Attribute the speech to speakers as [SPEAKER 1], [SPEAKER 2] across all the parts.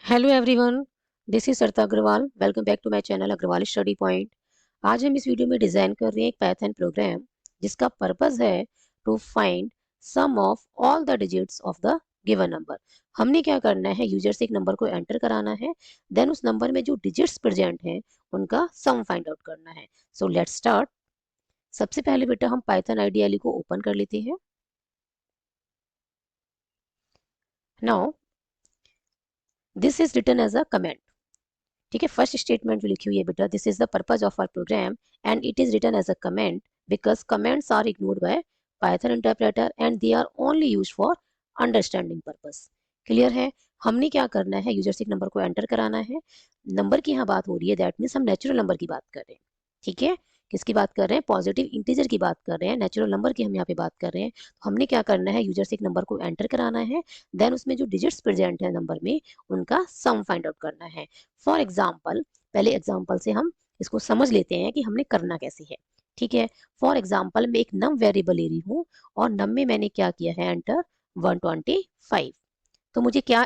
[SPEAKER 1] Hello everyone, this is Sarita Agarwal. Welcome back to my channel Agarwal study point. आज हम इस video में डिजाइन कर रहे हैं एक पाइथन प्रोग्राम जिसका पर्पस है to find sum of all the digits of the given number. हमने क्या करना है, यूजर से एक नंबर को एंटर कराना है, देन उस नंबर में जो डिजिट्स प्रेजेंट हैं उनका सम फाइंड आउट करना है। So let's start. सबसे पहले बेटा हम पाइथन आईडीएल को ओपन कर लेते हैं। Now this is written as a comment. ठीक है, फर्स्ट स्टेटमेंट जो लिखी हुई है बेटा, this is the purpose of our program and it is written as a comment because comments are ignored by Python interpreter and they are only used for understanding purpose. Clear है। हमने क्या करना है, यूजर से एक number को enter कराना है। नंबर की यहाँ बात हो रही है, दैट मीन्स हम नेचुरल नंबर की बात कर रहे हैं। ठीक है, किसकी बात कर रहे हैं, पॉजिटिव इंटीजर की बात कर रहे हैं, नेचुरल नंबर की हम यहाँ पे बात कर रहे हैं। तो हमने क्या करना है, यूजर से एक नंबर को एंटर कराना है, देन उसमें जो डिजिट्स प्रेजेंट है नंबर में उनका सम फाइंड आउट करना है। फॉर एग्जाम्पल, पहले एग्जाम्पल से हम इसको समझ लेते हैं कि हमने करना कैसे है। ठीक है, फॉर एग्जाम्पल मैं एक नम वेरिएबल ले रही हूँ और नम में मैंने क्या किया है, एंटर 125। तो मुझे क्या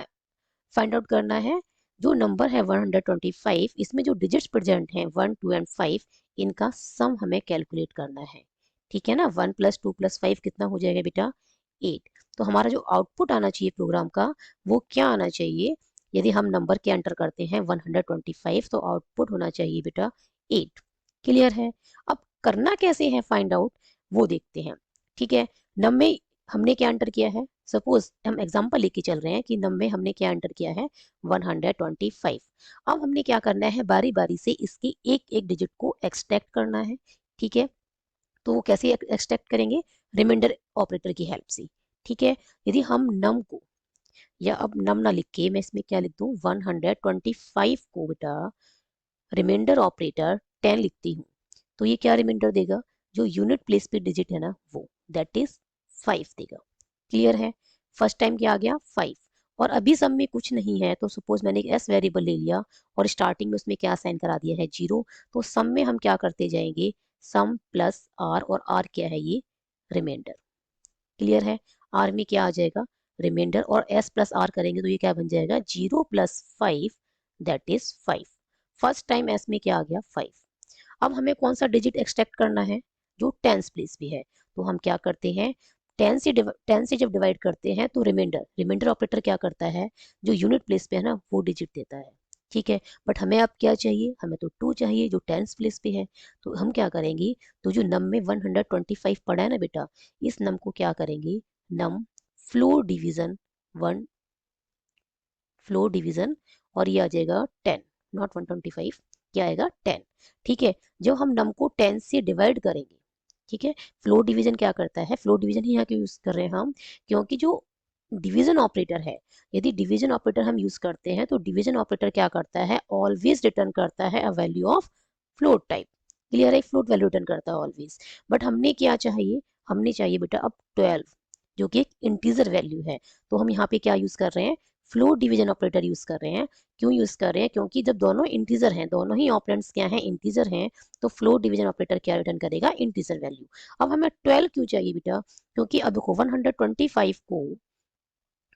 [SPEAKER 1] फाइंड आउट करना है, जो नंबर है 125, इसमें जो डिजिट्स प्रेजेंट हैं 1 2 एंड 5, इनका सम हमें कैलकुलेट करना है। ठीक है ना, 1 + 2 + 5 कितना हो जाएगा बेटा, 8। तो हमारा जो आउटपुट आना चाहिए प्रोग्राम का, वो क्या आना चाहिए, यदि हम नंबर के एंटर करते हैं 125 तो आउटपुट होना चाहिए बेटा 8। क्लियर है। अब करना कैसे है फाइंड आउट, वो देखते हैं। ठीक है, नम में हमने क्या एंटर किया है, सपोज हम एग्जांपल लेके चल रहे हैं कि नम में हमने क्या एंटर किया है, 125। अब हमने क्या करना है, बारी बारी से इसके एक एक डिजिट को एक्सट्रैक्ट करना है। ठीक है, तो वो कैसे एक्सट्रैक्ट करेंगे, रिमाइंडर ऑपरेटर की हेल्प से। ठीक है, यदि हम नम को, या अब नम ना लिख के मैं इसमें क्या लिख दूं, 125 को बेटा रिमाइंडर ऑपरेटर 10 लिखती हूँ, तो ये क्या रिमाइंडर देगा, जो यूनिट प्लेस पे डिजिट है ना वो, दैट इज 5 देगा। क्लियर है। फर्स्ट टाइम क्या आ गया, 5। और अभी सब में कुछ नहीं है, तो सपोज मैंने एक एस वेरिएबल ले लिया और स्टार्टिंग में उसमें क्या साइन करा दिया है, 0। तो सम में हम क्या करते जाएंगे, सम प्लस आर, और आर क्या है, ये रिमाइंडर। क्लियर है। आर में क्या आ जाएगा, रिमाइंडर, और एस प्लस आर करेंगे तो ये क्या बन जाएगा, 0 + 5 that is 5। First time S में क्या आ गया, 5। अब हमें कौन सा डिजिट एक्सट्रैक्ट करना है, जो टेंस प्लेस पे है। तो हम क्या करते हैं, 10 से जब डिवाइड करते हैं तो रिमाइंडर रिमाइंडर ऑपरेटर क्या करता है, जो यूनिट प्लेस पे है ना वो डिजिट देता है। ठीक है, बट हमें अब क्या चाहिए, हमें तो 2 चाहिए जो टेंस प्लेस पे है। तो हम क्या करेंगे, तो जो नम में 125 पड़ा है ना बेटा, इस नम को क्या करेंगे, नम फ्लोर डिवीजन 1, फ्लोर डिवीजन, और ये आ जाएगा 10, नॉट 125, क्या आएगा 10। ठीक है, जब हम नम को 10 से डिवाइड करेंगे, ठीक है, फ्लोर डिवीजन क्या करता है, फ्लोर डिवीजन ही यहाँ क्यों यूज कर रहे हैं हम, क्योंकि जो डिवीजन ऑपरेटर है, यदि डिवीजन ऑपरेटर हम यूज करते हैं तो डिवीजन ऑपरेटर क्या करता है, ऑलवेज रिटर्न करता है a value of float type. Clear है, फ्लोट वैल्यू रिटर्न करता है ऑलवेज। बट हमने क्या चाहिए, हमने चाहिए बेटा अब 12, जो कि एक इंटीजर वैल्यू है। तो हम यहाँ पे क्या यूज कर रहे हैं, फ्लोट डिवीजन ऑपरेटर यूज कर रहे हैं। क्यों यूज कर रहे हैं, क्योंकि जब दोनों इंटीजर हैं, दोनों ही ऑपरेंड्स क्या हैं, इंटीजर हैं, तो फ्लोट डिवीजन ऑपरेटर क्या रिटर्न करेगा, इंटीजर वैल्यू। अब हमें 12 क्यों चाहिए बेटा, क्योंकि अब देखो 125 को,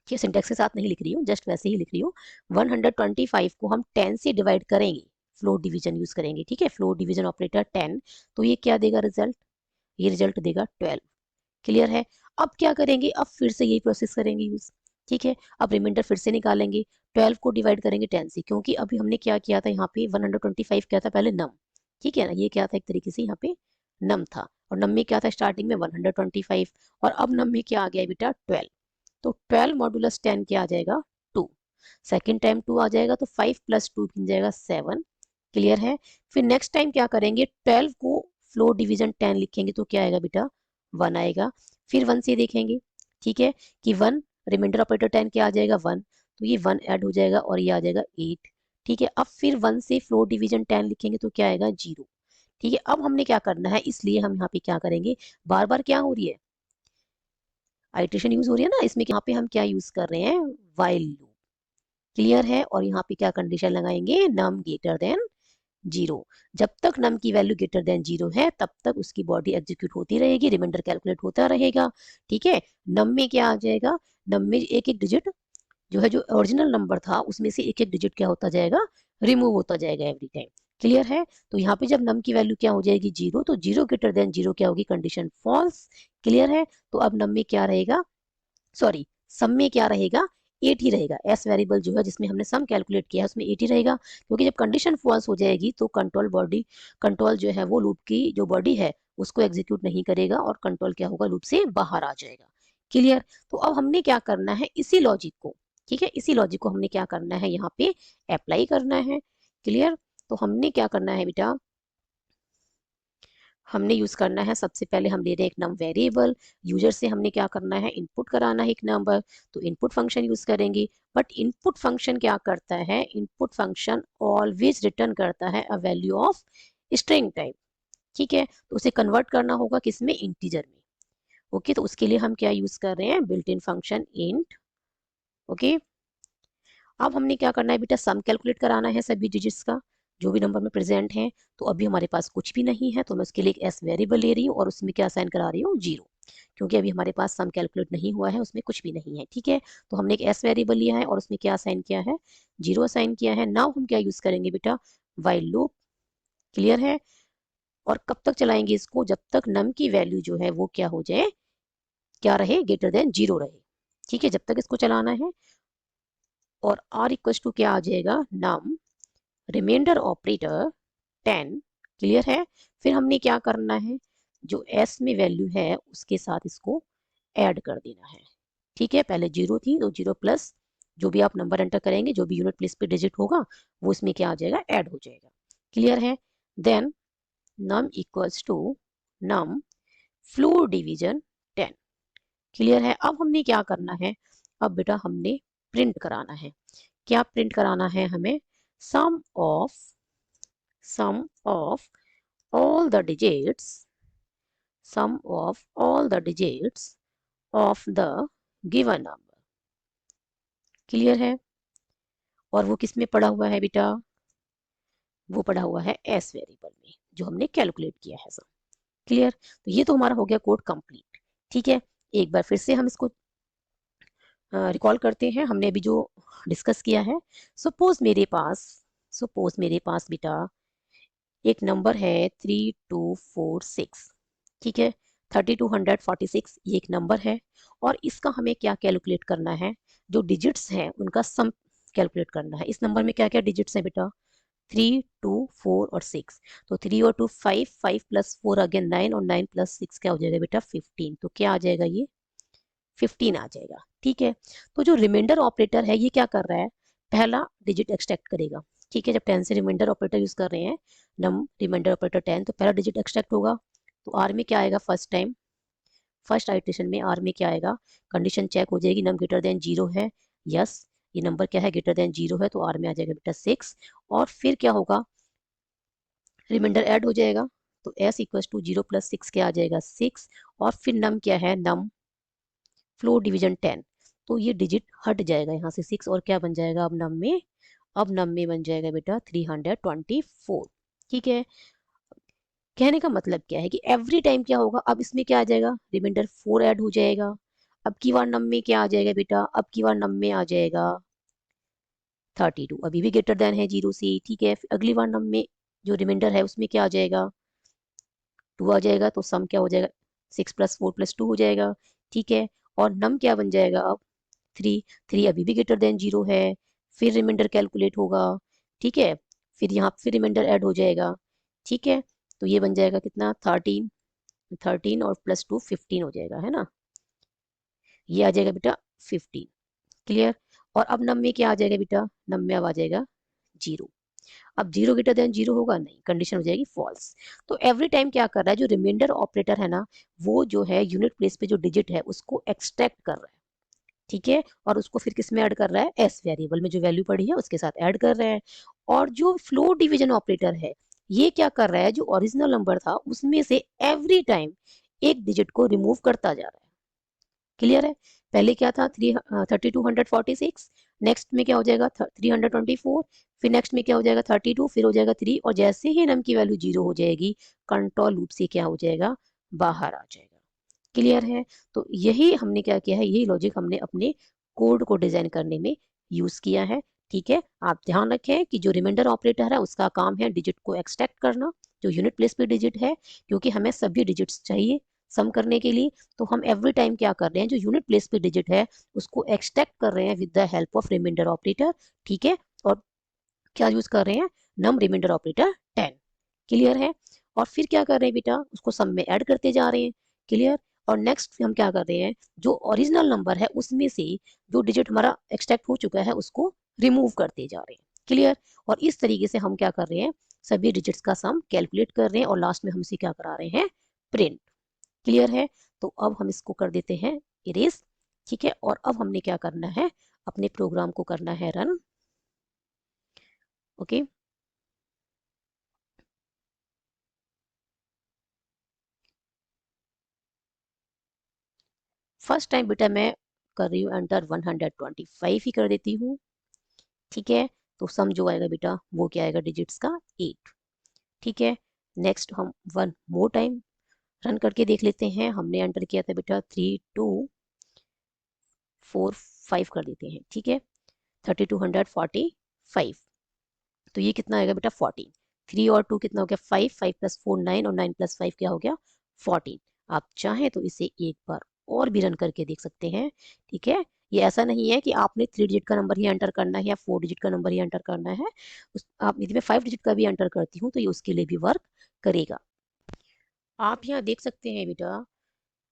[SPEAKER 1] ये सिंटेक्स के साथ नहीं लिख रही हूँ, जस्ट वैसे ही लिख रही हूँ, 125 को हम 10 से डिवाइड करेंगे, फ्लोट डिवीजन यूज करेंगे। ठीक है, फ्लोट डिवीजन ऑपरेटर 10, तो ये क्या देगा रिजल्ट, ये रिजल्ट देगा 12। क्लियर है। अब क्या करेंगे, अब फिर से यही प्रोसेस करेंगे यूज। ठीक है, अब रिमाइंडर फिर से निकालेंगे, 12 को डिवाइड करेंगे 10 से, क्योंकि अभी हमने क्या किया था, यहाँ पे 125 क्या था पहले, नम। ठीक है ना, ये क्या था, एक तरीके से यहाँ पे नम था, और नम में क्या था स्टार्टिंग में 125, और अब नम में क्या आ गया बेटा 12। तो 12 मॉडुलस 10 क्या आ जाएगा, 2। सेकेंड टाइम 2 आ जाएगा, तो 5 + 2 बन जाएगा 7। क्लियर है। फिर नेक्स्ट टाइम क्या करेंगे, 12 को फ्लोर डिवीजन 10 लिखेंगे तो क्या आएगा बेटा, 1 आएगा। फिर 1 से देखेंगे, ठीक है, कि 1 रिमाइंडर ऑपरेटर 10 क्या आ जाएगा, 1, तो ये 1 ऐड हो जाएगा और ये आ जाएगा 8। ठीक है, अब फिर 1 से फ्लोर डिवीजन 10 लिखेंगे तो क्या आएगा, 0। ठीक है, अब हमने क्या करना है, इसलिए हम यहाँ पे क्या करेंगे, बार बार क्या हो रही है, आइट्रेशन यूज हो रही है ना इसमें, यहाँ पे हम क्या यूज कर रहे हैं, वाइल लूप। क्लियर है, और यहाँ पे क्या कंडीशन लगाएंगे, नम ग्रेटर देन 0। जब तक नम की वैल्यू ग्रेटर देन 0 है तब तक उसकी बॉडी एग्जीक्यूट होती रहेगी, रिमाइंडर कैलकुलेट होता रहेगा। ठीक है, नम में क्या आ जाएगा, नम में एक एक डिजिट जो है जो ओरिजिनल नंबर था उसमें से एक एक डिजिट क्या होता जाएगा, रिमूव होता जाएगा एवरी टाइम। क्लियर है? तो यहाँ पे जब नम की वैल्यू क्या हो जाएगी 0, तो 0 ग्रेटर देन 0 क्या होगी, कंडीशन फॉल्स। क्लियर है? तो अब नम में क्या रहेगा, सॉरी सम में क्या रहेगा, 8 ही रहेगा। एस वेरिएबल जो है जिसमें हमने सम कैलकुलेट किया है उसमें 8 ही रहेगा, क्योंकि जब कंडीशन फॉल्स हो जाएगी तो कंट्रोल जो है वो लूप की जो बॉडी है उसको एग्जीक्यूट नहीं करेगा और कंट्रोल क्या होगा, लूप से बाहर आ जाएगा। क्लियर? तो अब हमने क्या करना है, इसी लॉजिक को, ठीक है, इसी लॉजिक को हमने क्या करना है, यहाँ पे अप्लाई करना है। क्लियर? तो हमने क्या करना है बेटा, हमने यूज करना है, सबसे पहले हम ले रहे हैं एक नम वेरिएबल, यूजर से हमने क्या करना है, इनपुट कराना है एक नंबर, तो इनपुट फंक्शन यूज करेंगे। बट इनपुट फंक्शन क्या करता है, इनपुट फंक्शन ऑलवेज रिटर्न करता है a value of string type. ठीक है? तो उसे कन्वर्ट करना होगा किसमें, इंटीजर में। ओके, तो उसके लिए हम क्या यूज कर रहे हैं, built in function int. Okay, अब हमने क्या करना है बेटा, सम कैलकुलेट कराना है सभी डिजिट्स का जो भी नंबर में प्रेजेंट है। तो अभी हमारे पास कुछ भी नहीं है, तो मैं उसके लिए एक एस वेरिएबल ले रही हूँ और उसमें क्या असाइन करा रही हूँ, 0, क्योंकि अभी हमारे पास सम कैलकुलेट नहीं हुआ है, उसमें कुछ भी नहीं है। ठीक है? तो हमने एक एस वेरिएबल लिया है और उसमें क्या असाइन किया है, 0 असाइन किया है। नाउ हम क्या यूज करेंगे बेटा, व्हाइल लूप। क्लियर है? और कब तक चलाएंगे इसको, जब तक नम की वैल्यू जो है वो क्या हो जाए, क्या रहे, ग्रेटर देन 0 रहे। ठीक है? जब तक इसको चलाना है। और आर इक्वल टू क्या आ जाएगा, नम रिमाइंडर ऑपरेटर 10। क्लियर है? फिर हमने क्या करना है, जो एस में वैल्यू है उसके साथ इसको ऐड कर देना है। ठीक है? पहले 0 थी तो 0 प्लस जो भी आप नंबर एंटर करेंगे, जो भी यूनिट प्लेस पे डिजिट होगा वो इसमें क्या आ जाएगा, ऐड हो जाएगा। क्लियर है? Then num equals to num floor division 10। Clear है? अब हमने क्या करना है, अब बेटा हमने प्रिंट कराना है। क्या प्रिंट कराना है हमें, सम of sum of all the digits sum of all the digits of the given number। Clear है? और वो किस में पड़ा हुआ है बेटा, वो पड़ा हुआ है एस वेरिएबल में जो हमने कैलकुलेट किया है सब। क्लियर? तो ये तो हमारा हो गया कोड कंप्लीट। ठीक है? एक बार फिर से हम इसको रिकॉल करते हैं, हमने अभी जो डिस्कस किया है। सपोज मेरे पास बेटा एक नंबर है 3246। ठीक है? 3246 ये एक नंबर है और इसका हमें क्या कैलकुलेट करना है, जो डिजिट्स हैं उनका सम कैलकुलेट करना है। इस नंबर में क्या क्या डिजिट्स हैं बेटा, 3, 2, 4 और 6। तो 3 और 2 5, 5 प्लस 4 अगेन 9 और 9 प्लस 6 क्या हो जाएगा बेटा, 15। तो क्या आ जाएगा, ये 15 आ जाएगा। ठीक है? तो जो रिमाइंडर ऑपरेटर है ये क्या कर रहा है, पहला डिजिट एक्सट्रैक्ट करेगा। ठीक है? जब 10 से रिमाइंडर ऑपरेटर यूज कर रहे हैं, नम रिमाइंडर ऑपरेटर 10, तो पहला डिजिट एक्सट्रैक्ट होगा। तो आर में क्या आएगा, फर्स्ट टाइम, फर्स्ट आइट्रेशन में आर में क्या आएगा, कंडीशन चेक हो जाएगी, नम ग्रेटर देन 0 है, यस, ये नंबर क्या है, ग्रेटर देन 0 है, तो आर में आ जाएगा बेटा 6। और फिर क्या होगा, रिमाइंडर ऐड हो जाएगा, तो एस इक्वल टू 0 प्लस 6 क्या आ जाएगा, 6। और फिर नम क्या है, नम फ्लोर डिवीजन 10। तो ये डिजिट हट जाएगा यहाँ से 6 और क्या बन जाएगा अब नम में, अब नम में बन जाएगा बेटा 324। ठीक है? कहने का मतलब क्या है कि एवरी टाइम क्या होगा, अब इसमें क्या आ जाएगा, रिमाइंडर 4 ऐड हो जाएगा। अब की बार नम में क्या आ जाएगा बेटा, अब की बार नम में आ जाएगा 32, अभी भी ग्रेटर देन है 0 से। ठीक है? फिर अगली बार नम में जो रिमाइंडर है उसमें क्या आ जाएगा, 2 आ जाएगा, तो सम क्या हो जाएगा, 6 प्लस 4 प्लस 2 हो जाएगा। ठीक है? और नम क्या बन जाएगा अब, 3, 3 अभी भी ग्रेटर देन 0 है, फिर रिमाइंडर कैलकुलेट होगा। ठीक है? फिर यहाँ फिर रिमाइंडर ऐड हो जाएगा। ठीक है? तो ये बन जाएगा कितना, 13, 13 और प्लस 2 15 हो जाएगा, है ना, ये आ जाएगा बेटा 15। क्लियर? और अब नम में क्या आ जाएगा बेटा, नम में अब आ जाएगा 0। अब 0 ग्रेटर देन 0 होगा नहीं, कंडीशन हो जाएगी फॉल्स। तो एवरी टाइम क्या कर रहा है, जो रिमाइंडर ऑपरेटर है ना, वो जो है यूनिट प्लेस पे जो डिजिट है उसको एक्सट्रैक्ट कर रहा है। ठीक है? और उसको फिर किस में ऐड कर रहा है, एस वेरिएबल में जो वैल्यू पड़ी है उसके साथ ऐड कर रहा है। और जो फ्लोर डिवीजन ऑपरेटर है ये क्या कर रहा है, जो ओरिजिनल नंबर था उसमें से एवरी टाइम एक डिजिट को रिमूव करता जा रहा है। क्लियर है? पहले क्या था, 3246, नेक्स्ट में क्या हो जाएगा 324, फिर नेक्स्ट में क्या हो जाएगा 32, फिर हो जाएगा 3, और जैसे ही नम की वैल्यू 0 हो जाएगी, कंट्रोल लूप से क्या हो जाएगा, बाहर आ जाएगा। क्लियर है? तो यही हमने क्या किया है, यही लॉजिक हमने अपने कोड को डिजाइन करने में यूज किया है। ठीक है, आप ध्यान रखें कि जो रिमाइंडर ऑपरेटर है उसका काम है डिजिट को एक्सट्रैक्ट करना, जो यूनिट प्लेस पे डिजिट है, क्योंकि हमें सभी डिजिट्स चाहिए सम करने के लिए, तो हम एवरी टाइम क्या कर रहे हैं, जो यूनिट प्लेस पे डिजिट है उसको एक्सट्रैक्ट कर रहे हैं with the help of remainder operator. ठीक है, और क्या यूज कर रहे हैं, नम रिमाइंडर ऑपरेटर 10। क्लियर है, और फिर क्या कर रहे हैं बेटा, उसको सम में ऐड करते जा रहे हैं। क्लियर, और नेक्स्ट हम क्या कर रहे हैं, जो ओरिजिनल नंबर है उसमें से जो डिजिट हमारा एक्सट्रैक्ट हो चुका है उसको रिमूव करते जा रहे हैं। क्लियर, और इस तरीके से हम क्या कर रहे हैं, सभी डिजिट्स का सम कैलकुलेट कर रहे हैं और लास्ट में हम इसे क्या करा रहे हैं, प्रिंट। क्लियर है, तो अब हम इसको कर देते हैं इरेज। ठीक है, और अब हमने क्या करना है, अपने प्रोग्राम को करना है रन। ओके, फर्स्ट टाइम बेटा मैं कर रही हूँ एंटर 125 ही कर देती हूँ। ठीक है, तो सम जो आएगा बेटा वो क्या आएगा, डिजिट्स का 8। ठीक है, नेक्स्ट हम वन मोर टाइम रन करके देख लेते हैं। हमने एंटर किया था बेटा 3245 कर देते हैं। ठीक है, 3245, तो ये कितना आएगा बेटा 14। 3 और 2 कितना हो गया 5, 5 प्लस 4 9, और 9 प्लस 5 क्या हो गया 14। आप चाहें तो इसे एक बार और भी रन करके देख सकते हैं। ठीक है, ये ऐसा नहीं है कि आपने 3 डिजिट का नंबर ही एंटर करना है या 4 डिजिट का नंबर ही एंटर करना है। आप यदि मैं 5 डिजिट का भी एंटर करती हूँ तो ये उसके लिए भी वर्क करेगा। आप यहाँ देख सकते हैं बेटा,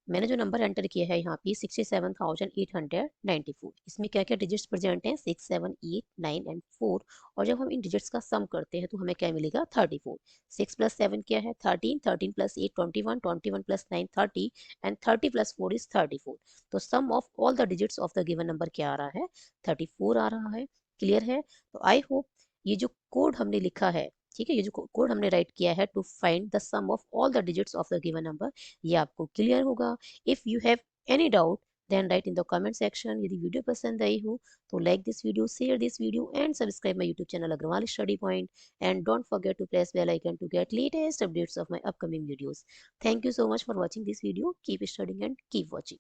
[SPEAKER 1] मैंने जो नंबर एंटर किया है यहाँ पे 67,894, इसमें क्या क्या डिजिट्स प्रेजेंट हैं, 6 7 8 9 एंड 4। और जब हम इन डिजिट्स का सम करते हैं तो हमें क्या मिलेगा 34। 6 प्लस 7 क्या है 13, 13 plus 8 21, 21 plus 9 30, and 30 plus 4 is 34। तो sum of all the digits of the given number क्या आ रहा है, 34 आ रहा है। क्लियर है, तो आई होप ये जो कोड हमने लिखा है, ठीक है, ये जो कोड हमने राइट किया है to find the sum of all the digits of the given number, ये आपको क्लियर होगा। If you have any doubt then write in the comment section. यदि वीडियो पसंद आई हो तो like this video, share this video and subscribe my YouTube channel Agarwal study point, and don't forget to press bell icon to get latest updates of my upcoming videos. Thank you so much for watching this video. Keep studying and keep watching.